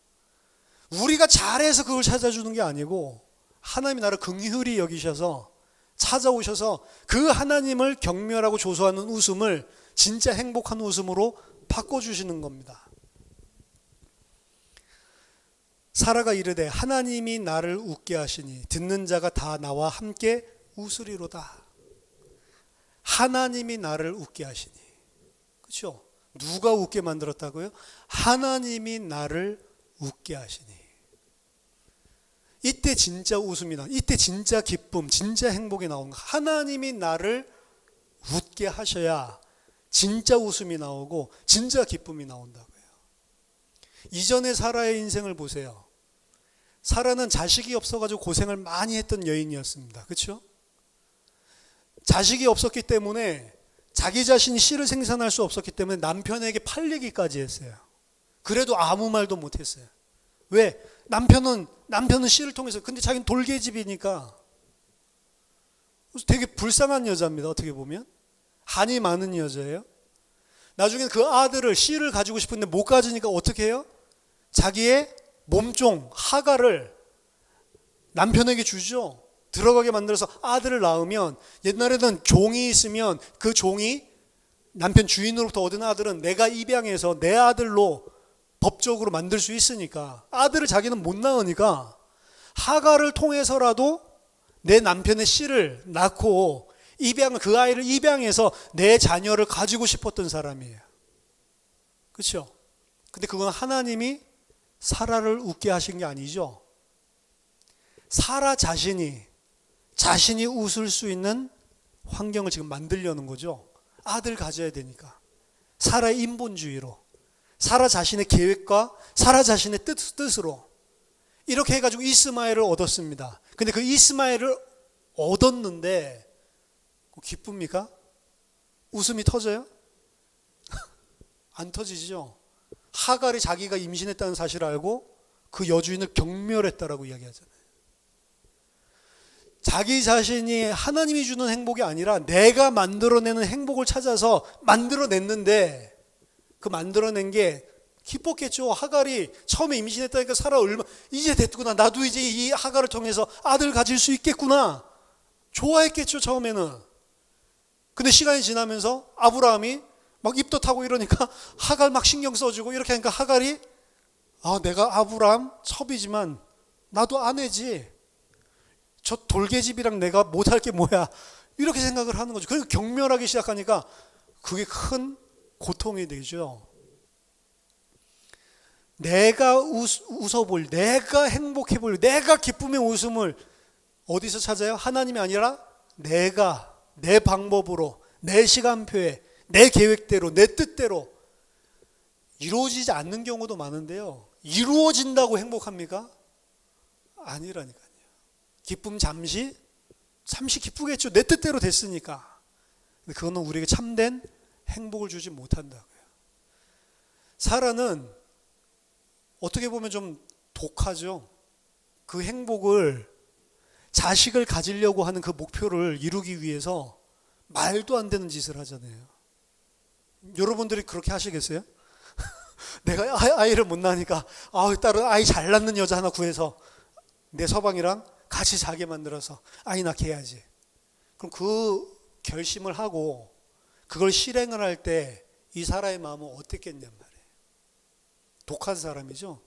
우리가 잘해서 그걸 찾아주는 게 아니고 하나님이 나를 긍휼히 여기셔서 찾아오셔서 그 하나님을 경멸하고 조소하는 웃음을 진짜 행복한 웃음으로 바꿔주시는 겁니다. 사라가 이르되 하나님이 나를 웃게 하시니 듣는 자가 다 나와 함께 웃으리로다. 하나님이 나를 웃게 하시니. 그렇죠? 누가 웃게 만들었다고요? 하나님이 나를 웃게 하시니. 이때 진짜 웃음이 나와. 이때 진짜 기쁨, 진짜 행복이 나오는 거야. 하나님이 나를 웃게 하셔야 진짜 웃음이 나오고 진짜 기쁨이 나온다고요. 이전의 사라의 인생을 보세요. 사라는 자식이 없어가지고 고생을 많이 했던 여인이었습니다. 그렇죠? 자식이 없었기 때문에 자기 자신이 씨를 생산할 수 없었기 때문에 남편에게 팔리기까지 했어요. 그래도 아무 말도 못했어요. 왜? 남편은 씨를 통해서, 근데 자기는 돌계집이니까 되게 불쌍한 여자입니다. 어떻게 보면 한이 많은 여자예요. 나중에 그 아들을, 씨를 가지고 싶은데 못 가지니까 어떻게 해요? 자기의 몸종 하가를 남편에게 주죠. 들어가게 만들어서 아들을 낳으면, 옛날에는 종이 있으면 그 종이 남편 주인으로부터 얻은 아들은 내가 입양해서 내 아들로 법적으로 만들 수 있으니까, 아들을 자기는 못 낳으니까 하가를 통해서라도 내 남편의 씨를 낳고 그 아이를 입양해서 내 자녀를 가지고 싶었던 사람이에요. 그렇죠? 근데 그건 하나님이 사라를 웃게 하신 게 아니죠. 사라 자신이 웃을 수 있는 환경을 지금 만들려는 거죠. 아들 가져야 되니까. 사라의 인본주의로, 사라 자신의 계획과 사라 자신의 뜻으로 이렇게 해가지고 이스마엘을 얻었습니다. 근데 그 이스마엘을 얻었는데 기쁩니까? 웃음이 터져요? 안 터지죠. 하갈이 자기가 임신했다는 사실을 알고 그 여주인을 경멸했다라고 이야기하잖아요. 자기 자신이 하나님이 주는 행복이 아니라 내가 만들어내는 행복을 찾아서 만들어냈는데, 그 만들어낸 게 기뻤겠죠. 하갈이 처음에 임신했다니까 사라 이제 됐구나, 나도 이제 이 하갈을 통해서 아들 가질 수 있겠구나, 좋아했겠죠 처음에는. 근데 시간이 지나면서 아브라함이 막 입도 타고 이러니까 하갈 막 신경 써주고 이렇게 하니까 하갈이, 내가 아브라함 첩이지만 나도 아내지, 저 돌계집이랑 내가 못할 게 뭐야, 이렇게 생각을 하는 거죠. 그래서 경멸하기 시작하니까 그게 큰 고통이 되죠. 내가 웃어볼, 내가 행복해볼, 내가 기쁨의 웃음을 어디서 찾아요? 하나님이 아니라 내가 내 방법으로, 내 시간표에, 내 계획대로, 내 뜻대로 이루어지지 않는 경우도 많은데요. 이루어진다고 행복합니까? 아니라니까요. 기쁨 잠시 기쁘겠죠. 내 뜻대로 됐으니까. 근데 그거는 우리에게 참된 행복을 주지 못한다고요. 사라는 어떻게 보면 좀 독하죠. 그 행복을, 자식을 가지려고 하는 그 목표를 이루기 위해서 말도 안 되는 짓을 하잖아요. 여러분들이 그렇게 하시겠어요? 내가 아이를 못 낳으니까 딸은 아이 잘 낳는 여자 하나 구해서 내 서방이랑 같이 자게 만들어서 아이 낳게 해야지. 그럼 그 결심을 하고 그걸 실행을 할 때 이 사라의 마음은 어땠겠냔 말이에요. 독한 사람이죠.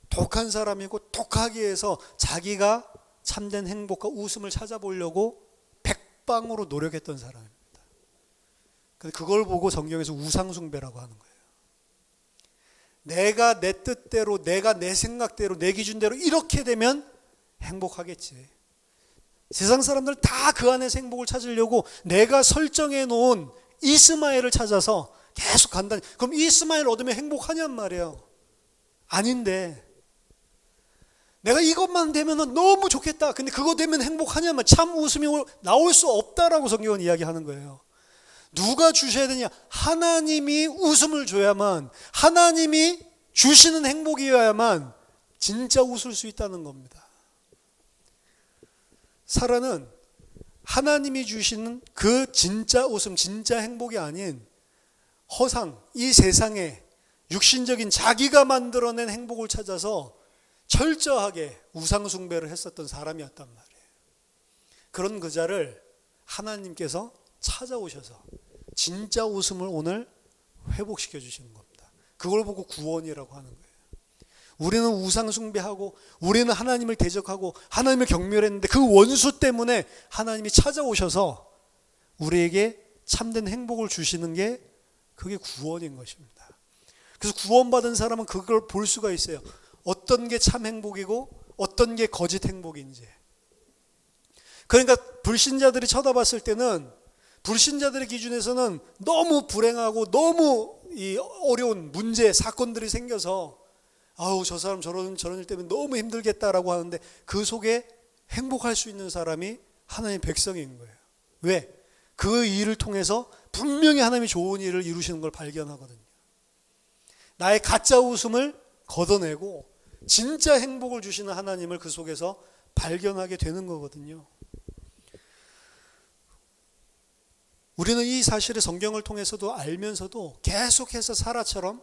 독한 사람이고, 독하게 해서 자기가 참된 행복과 웃음을 찾아보려고 백방으로 노력했던 사람입니다. 그걸 보고 성경에서 우상숭배라고 하는 거예요. 내가 내 뜻대로, 내가 내 생각대로, 내 기준대로 이렇게 되면 행복하겠지. 세상 사람들 다 그 안에서 행복을 찾으려고 내가 설정해 놓은 이스마엘을 찾아서 계속 간다니. 그럼 이스마엘 얻으면 행복하냔 말이에요. 아닌데, 내가 이것만 되면 너무 좋겠다, 근데 그거 되면 행복하냐면 참 웃음이 나올 수 없다라고 성경은 이야기하는 거예요. 누가 주셔야 되냐? 하나님이 웃음을 줘야만, 하나님이 주시는 행복이어야만 진짜 웃을 수 있다는 겁니다. 사라는 하나님이 주시는 그 진짜 웃음, 진짜 행복이 아닌 허상, 이 세상에 육신적인 자기가 만들어낸 행복을 찾아서 철저하게 우상숭배를 했었던 사람이었단 말이에요. 그런 그자를 하나님께서 찾아오셔서 진짜 웃음을 오늘 회복시켜 주시는 겁니다. 그걸 보고 구원이라고 하는 거예요. 우리는 우상숭배하고 우리는 하나님을 대적하고 하나님을 경멸했는데 그 원수 때문에 하나님이 찾아오셔서 우리에게 참된 행복을 주시는 게 그게 구원인 것입니다. 그래서 구원받은 사람은 그걸 볼 수가 있어요. 어떤 게 참 행복이고 어떤 게 거짓 행복인지. 그러니까 불신자들이 쳐다봤을 때는, 불신자들의 기준에서는 너무 불행하고 너무 이 어려운 문제, 사건들이 생겨서 저 사람 저런 일 때문에 너무 힘들겠다라고 하는데 그 속에 행복할 수 있는 사람이 하나님의 백성인 거예요. 왜? 그 일을 통해서 분명히 하나님이 좋은 일을 이루시는 걸 발견하거든요. 나의 가짜 웃음을 걷어내고 진짜 행복을 주시는 하나님을 그 속에서 발견하게 되는 거거든요. 우리는 이 사실을 성경을 통해서도 알면서도 계속해서 사라처럼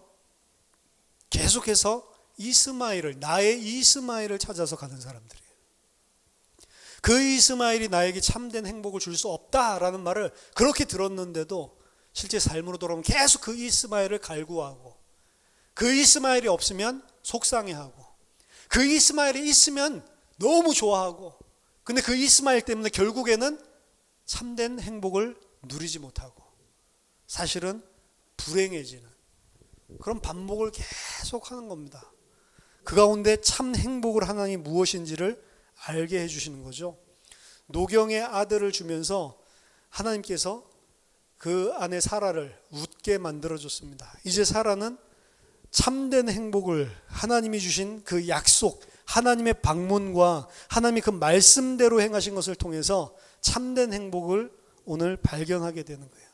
계속해서 이스마엘을, 나의 이스마엘을 찾아서 가는 사람들이에요. 그 이스마엘이 나에게 참된 행복을 줄 수 없다라는 말을 그렇게 들었는데도 실제 삶으로 돌아오면 계속 그 이스마엘을 갈구하고, 그 이스마엘이 없으면 속상해하고, 그 이스마엘이 있으면 너무 좋아하고, 근데 그 이스마엘 때문에 결국에는 참된 행복을 누리지 못하고 사실은 불행해지는 그런 반복을 계속 하는 겁니다. 그 가운데 참 행복을 하나님이 무엇인지를 알게 해주시는 거죠. 노경의 아들을 주면서 하나님께서 그 아내 사라를 웃게 만들어줬습니다. 이제 사라는 참된 행복을, 하나님이 주신 그 약속, 하나님의 방문과 하나님이 그 말씀대로 행하신 것을 통해서 참된 행복을 오늘 발견하게 되는 거예요.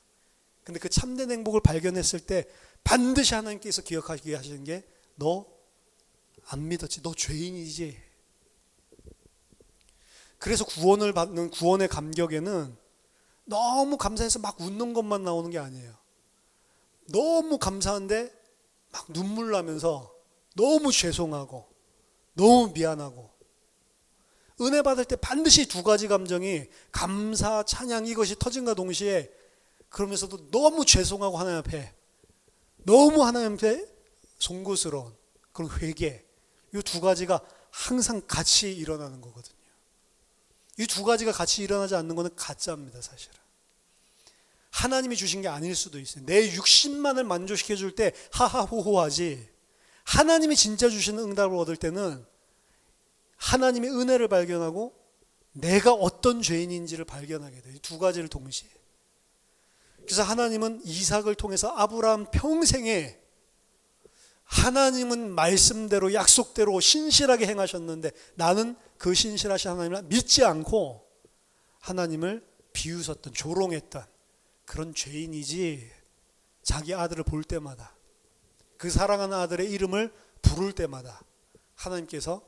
근데 그 참된 행복을 발견했을 때 반드시 하나님께서 기억하게 하시는 게, 너 안 믿었지, 너 죄인이지. 그래서 구원을 받는 구원의 감격에는 너무 감사해서 막 웃는 것만 나오는 게 아니에요. 너무 감사한데 막 눈물 나면서 너무 죄송하고 너무 미안하고, 은혜 받을 때 반드시 두 가지 감정이 감사, 찬양, 이것이 터진과 동시에 그러면서도 너무 죄송하고 하나님 앞에 너무 하나님 앞에 송구스러운 그런 회개, 이 두 가지가 항상 같이 일어나는 거거든요. 이 두 가지가 같이 일어나지 않는 것은 가짜입니다. 사실은 하나님이 주신 게 아닐 수도 있어요. 내 육신만을 만족시켜 줄 때 하하호호하지, 하나님이 진짜 주시는 응답을 얻을 때는 하나님의 은혜를 발견하고 내가 어떤 죄인인지를 발견하게 돼요. 이 두 가지를 동시에. 그래서 하나님은 이삭을 통해서 아브라함 평생에 하나님은 말씀대로 약속대로 신실하게 행하셨는데 나는 그 신실하신 하나님을 믿지 않고 하나님을 비웃었던, 조롱했던 그런 죄인이지, 자기 아들을 볼 때마다, 그 사랑하는 아들의 이름을 부를 때마다 하나님께서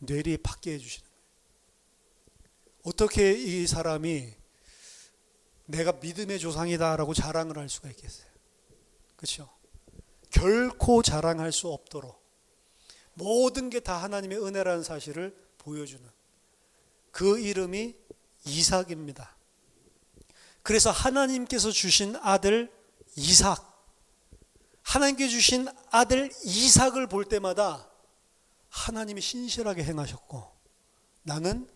뇌리 받게 해주시는 거예요. 어떻게 이 사람이 내가 믿음의 조상이다라고 자랑을 할 수가 있겠어요? 그렇죠? 결코 자랑할 수 없도록 모든 게 다 하나님의 은혜라는 사실을 보여주는 그 이름이 이삭입니다. 그래서 하나님께서 주신 아들 이삭, 하나님께 주신 아들 이삭을 볼 때마다 하나님이 신실하게 행하셨고 나는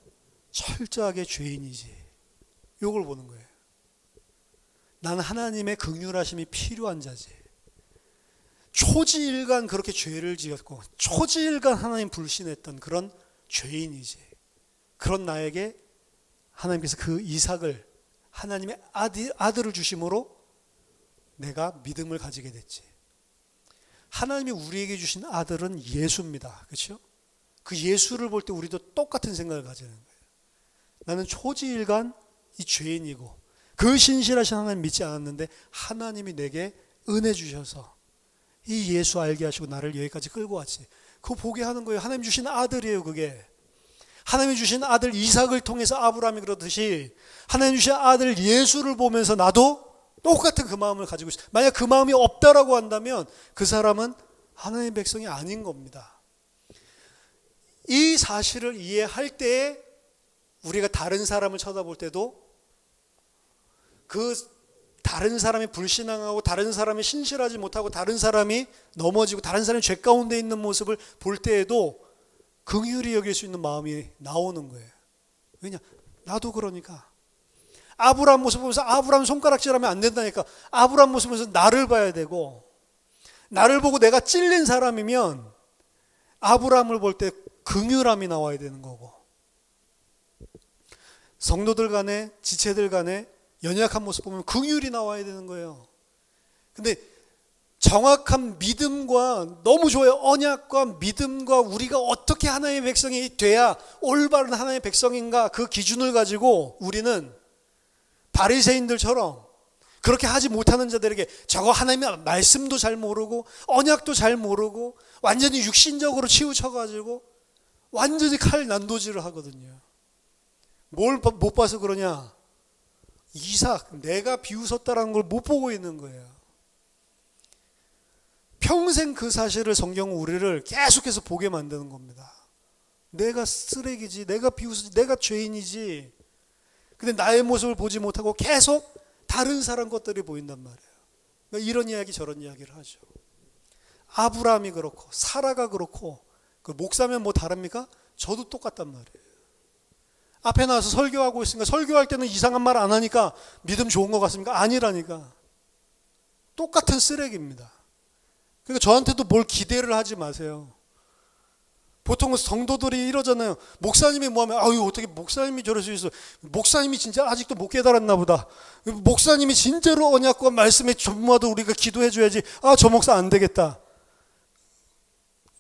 철저하게 죄인이지, 이걸 보는 거예요. 나는 하나님의 긍휼하심이 필요한 자지. 초지일간 그렇게 죄를 지었고 초지일간 하나님 불신했던 그런 죄인이지. 그런 나에게 하나님께서 그 이삭을, 하나님의 아들을 주심으로 내가 믿음을 가지게 됐지. 하나님이 우리에게 주신 아들은 예수입니다. 그렇죠? 그 예수를 볼 때 우리도 똑같은 생각을 가지는 거예요. 나는 초지일간 이 죄인이고 그 신실하신 하나님 믿지 않았는데 하나님이 내게 은혜 주셔서 이 예수 알게 하시고 나를 여기까지 끌고 왔지. 그거 보게 하는 거예요. 하나님 주신 아들이에요. 그게 하나님이 주신 아들 이삭을 통해서 아브라함이 그러듯이 하나님 주신 아들 예수를 보면서 나도 똑같은 그 마음을 가지고 있어요. 만약 그 마음이 없다라고 한다면 그 사람은 하나님의 백성이 아닌 겁니다. 이 사실을 이해할 때에 우리가 다른 사람을 쳐다볼 때도 그 다른 사람이 불신앙하고 다른 사람이 신실하지 못하고 다른 사람이 넘어지고 다른 사람이 죄 가운데 있는 모습을 볼 때에도 긍휼히 여길 수 있는 마음이 나오는 거예요. 왜냐? 나도 그러니까. 아브라함 모습 보면서 아브라함 손가락질하면 안 된다니까. 아브라함 모습 보면서 나를 봐야 되고, 나를 보고 내가 찔린 사람이면 아브라함을 볼 때 긍휼함이 나와야 되는 거고, 성도들 간에 지체들 간에 연약한 모습 보면 긍휼이 나와야 되는 거예요. 근데 정확한 믿음과, 너무 좋아요, 언약과 믿음과 우리가 어떻게 하나님의 백성이 돼야 올바른 하나님의 백성인가, 그 기준을 가지고 우리는 바리새인들처럼 그렇게 하지 못하는 자들에게 저거 하나님의 말씀도 잘 모르고 언약도 잘 모르고 완전히 육신적으로 치우쳐가지고 완전히 칼 난도질을 하거든요. 뭘 못 봐서 그러냐? 이삭, 내가 비웃었다라는 걸 못 보고 있는 거예요. 평생 그 사실을 성경은 우리를 계속해서 보게 만드는 겁니다. 내가 쓰레기지, 내가 비웃지, 내가 죄인이지. 근데 나의 모습을 보지 못하고 계속 다른 사람 것들이 보인단 말이에요. 그러니까 이런 이야기 저런 이야기를 하죠. 아브라함이 그렇고 사라가 그렇고 그 목사면 뭐 다릅니까? 저도 똑같단 말이에요. 앞에 나와서 설교하고 있으니까 설교할 때는 이상한 말 안 하니까 믿음 좋은 것 같습니까? 아니라니까. 똑같은 쓰레기입니다. 그러니까 저한테도 뭘 기대를 하지 마세요. 보통 성도들이 이러잖아요. 목사님이 뭐하면 아유 어떻게 목사님이 저럴 수 있어. 목사님이 진짜 아직도 못 깨달았나 보다. 목사님이 진짜로 언약과 말씀에 전무하도 우리가 기도해 줘야지. 아 저 목사 안 되겠다.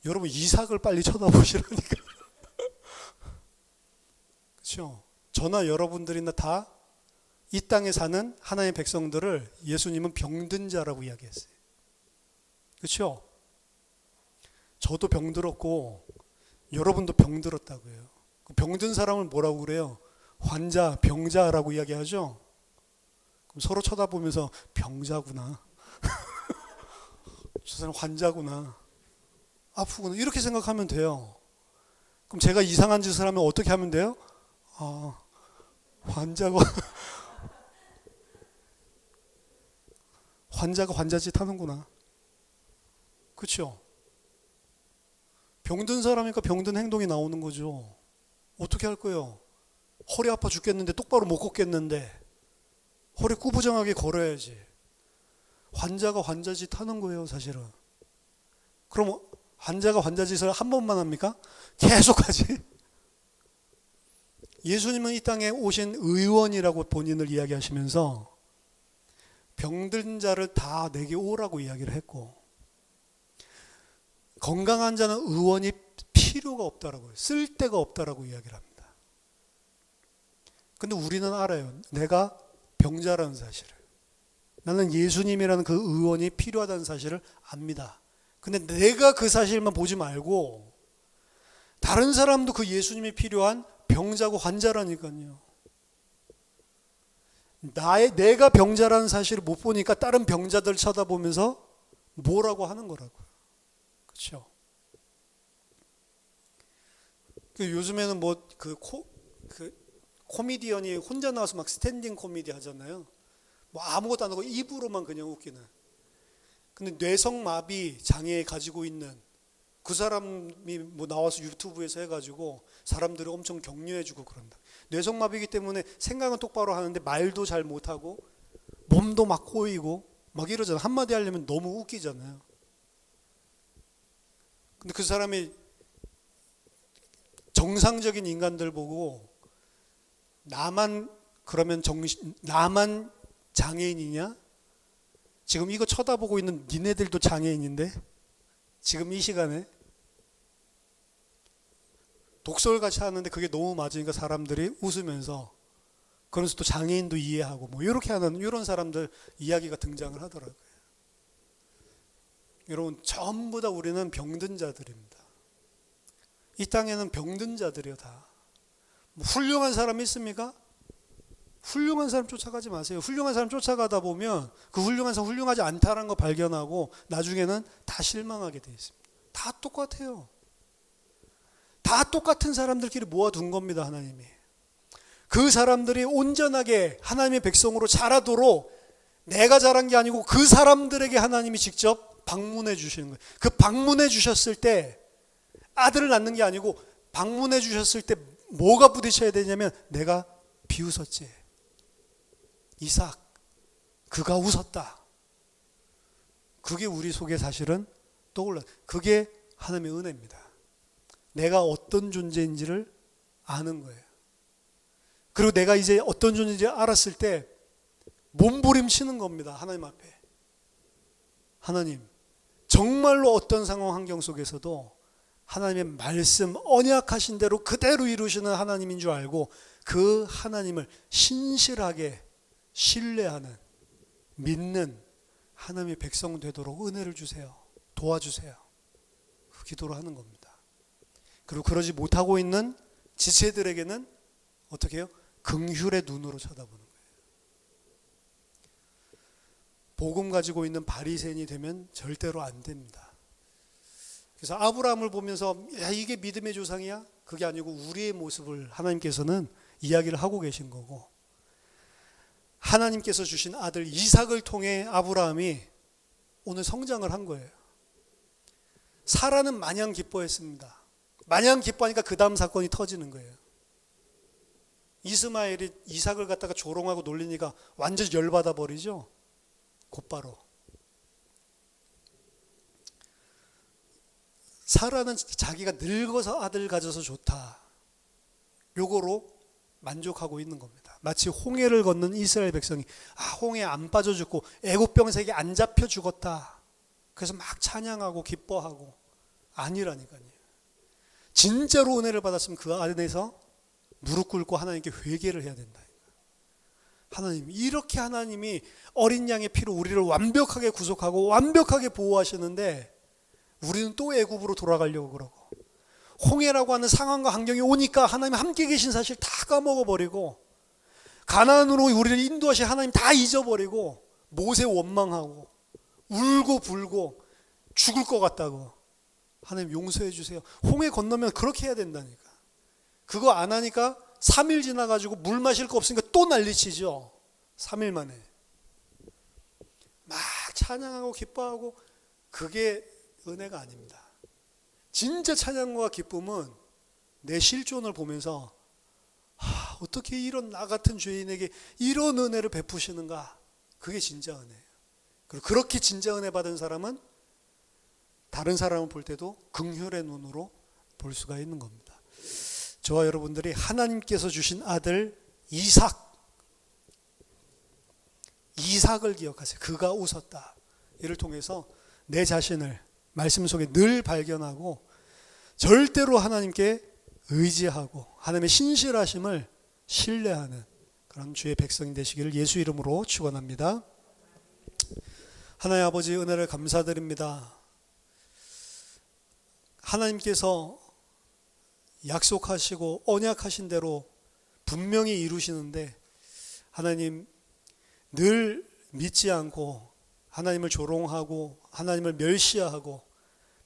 여러분 이삭을 빨리 쳐다보시라니까. 그렇죠? 저나 여러분들이나 다 이 땅에 사는 하나님의 백성들을 예수님은 병든 자라고 이야기했어요. 그렇죠? 저도 병들었고 여러분도 병들었다고요. 병든 사람을 뭐라고 그래요? 환자, 병자라고 이야기하죠. 그럼 서로 쳐다보면서 병자구나. 저 사람 환자구나. 아프구나. 이렇게 생각하면 돼요. 그럼 제가 이상한 짓을 하면 어떻게 하면 돼요? 아, 환자가 환자가 환자짓 하는구나. 그렇죠? 병든 사람이니까 병든 행동이 나오는 거죠. 어떻게 할 거예요? 허리 아파 죽겠는데 똑바로 못 걷겠는데 허리 꾸부정하게 걸어야지. 환자가 환자짓 하는 거예요, 사실은. 그럼 환자가 환자짓을 한 번만 합니까? 계속 하지. 예수님은 이 땅에 오신 의원이라고 본인을 이야기하시면서 병든 자를 다 내게 오라고 이야기를 했고 건강한 자는 의원이 필요가 없다라고 쓸 데가 없다라고 이야기를 합니다. 근데 우리는 알아요. 내가 병자라는 사실을. 나는 예수님이라는 그 의원이 필요하다는 사실을 압니다. 근데 내가 그 사실만 보지 말고 다른 사람도 그 예수님이 필요한 병자고 환자라니까요. 내가 병자라는 사실을 못 보니까 다른 병자들 쳐다보면서 뭐라고 하는 거라고요. 그렇죠? 요즘에는 뭐 코미디언이 혼자 나와서 막 스탠딩 코미디 하잖아요. 뭐 아무것도 안 하고 입으로만 그냥 웃기는. 근데 뇌성마비 장애 가지고 있는 그 사람이 뭐 나와서 유튜브에서 해가지고 사람들이 엄청 격려해주고 그런다. 뇌성마비이기 때문에 생각은 똑바로 하는데 말도 잘 못하고 몸도 막 꼬이고 막 이러잖아요. 한마디 하려면 너무 웃기잖아요. 근데 그 사람이 정상적인 인간들 보고 나만 그러면 나만 장애인이냐? 지금 이거 쳐다보고 있는 니네들도 장애인인데 지금 이 시간에 독설같이 하는데 그게 너무 맞으니까 사람들이 웃으면서 그러면서 또 장애인도 이해하고 뭐 이렇게 하는 이런 사람들 이야기가 등장을 하더라고요. 여러분 전부 다 우리는 병든 자들입니다. 이 땅에는 병든 자들이요 다. 뭐 훌륭한 사람이 있습니까? 훌륭한 사람 쫓아가지 마세요. 훌륭한 사람 쫓아가다 보면 그 훌륭한 사람 훌륭하지 않다는 거 발견하고 나중에는 다 실망하게 돼 있습니다. 다 똑같아요. 다 똑같은 사람들끼리 모아둔 겁니다. 하나님이. 그 사람들이 온전하게 하나님의 백성으로 자라도록 내가 자란 게 아니고 그 사람들에게 하나님이 직접 방문해 주시는 거예요. 그 방문해 주셨을 때 아들을 낳는 게 아니고 방문해 주셨을 때 뭐가 부딪혀야 되냐면 내가 비웃었지. 이삭, 그가 웃었다. 그게 우리 속에 사실은 떠올라. 그게 하나님의 은혜입니다. 내가 어떤 존재인지를 아는 거예요. 그리고 내가 이제 어떤 존재인지 알았을 때 몸부림치는 겁니다. 하나님 앞에. 하나님, 정말로 어떤 상황 환경 속에서도 하나님의 말씀 언약하신 대로 그대로 이루시는 하나님인 줄 알고 그 하나님을 신실하게 신뢰하는, 믿는 하나님의 백성 되도록 은혜를 주세요. 도와주세요. 그 기도를 하는 겁니다. 그리고 그러지 못하고 있는 지체들에게는 어떻게 해요? 긍휼의 눈으로 쳐다보는 거예요. 복음 가지고 있는 바리새인이 되면 절대로 안 됩니다. 그래서 아브라함을 보면서 야, 이게 믿음의 조상이야? 그게 아니고 우리의 모습을 하나님께서는 이야기를 하고 계신 거고, 하나님께서 주신 아들 이삭을 통해 아브라함이 오늘 성장을 한 거예요. 사라는 마냥 기뻐했습니다. 마냥 기뻐하니까 그 다음 사건이 터지는 거예요. 이스마엘이 이삭을 갖다가 조롱하고 놀리니까 완전히 열받아 버리죠. 곧바로. 사라는 자기가 늙어서 아들 가져서 좋다, 요거로 만족하고 있는 겁니다. 마치 홍해를 걷는 이스라엘 백성이 홍해 안 빠져 죽고 애굽 병색에 안 잡혀 죽었다, 그래서 막 찬양하고 기뻐하고. 아니라니까요. 진짜로 은혜를 받았으면 그 안에서 무릎 꿇고 하나님께 회개를 해야 된다. 하나님, 이렇게 하나님이 어린 양의 피로 우리를 완벽하게 구속하고 완벽하게 보호하시는데 우리는 또 애굽으로 돌아가려고 그러고, 홍해라고 하는 상황과 환경이 오니까 하나님 함께 계신 사실 다 까먹어버리고, 가나안으로 우리를 인도하신 하나님 다 잊어버리고, 모세 원망하고 울고 불고 죽을 것 같다고. 하나님 용서해 주세요. 홍해 건너면 그렇게 해야 된다니까. 그거 안 하니까 3일 지나가지고 물 마실 거 없으니까 또 난리치죠. 3일 만에 막 찬양하고 기뻐하고. 그게 은혜가 아닙니다. 진짜 찬양과 기쁨은 내 실존을 보면서 어떻게 이런 나 같은 죄인에게 이런 은혜를 베푸시는가. 그게 진짜 은혜예요. 그리고 그렇게 진짜 은혜 받은 사람은 다른 사람을 볼 때도 긍휼의 눈으로 볼 수가 있는 겁니다. 저와 여러분들이 하나님께서 주신 아들 이삭을 기억하세요. 그가 웃었다. 이를 통해서 내 자신을 말씀 속에 늘 발견하고 절대로 하나님께 의지하고 하나님의 신실하심을 신뢰하는 그런 주의 백성이 되시기를 예수 이름으로 축원합니다. 하나님 아버지, 은혜를 감사드립니다. 하나님께서 약속하시고 언약하신 대로 분명히 이루시는데, 하나님 늘 믿지 않고 하나님을 조롱하고 하나님을 멸시하고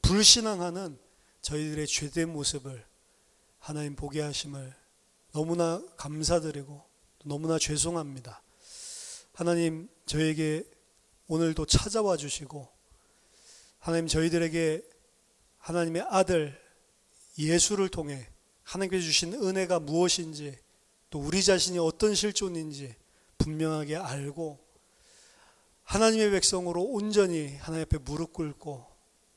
불신앙하는 저희들의 죄된 모습을 하나님 보게 하심을 너무나 감사드리고 너무나 죄송합니다. 하나님, 저에게 오늘도 찾아와 주시고 하나님, 저희들에게 하나님의 아들 예수를 통해 하나님께서 주신 은혜가 무엇인지, 또 우리 자신이 어떤 실존인지 분명하게 알고 하나님의 백성으로 온전히 하나님 앞에 무릎 꿇고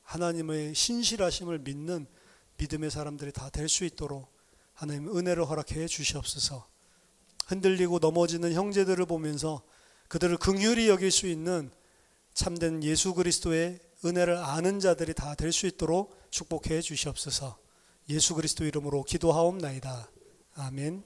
하나님의 신실하심을 믿는 믿음의 사람들이 다 될 수 있도록 하나님 은혜를 허락해 주시옵소서. 흔들리고 넘어지는 형제들을 보면서 그들을 긍휼히 여길 수 있는 참된 예수 그리스도의 은혜를 아는 자들이 다 될 수 있도록 축복해 주시옵소서. 예수 그리스도 이름으로 기도하옵나이다. 아멘.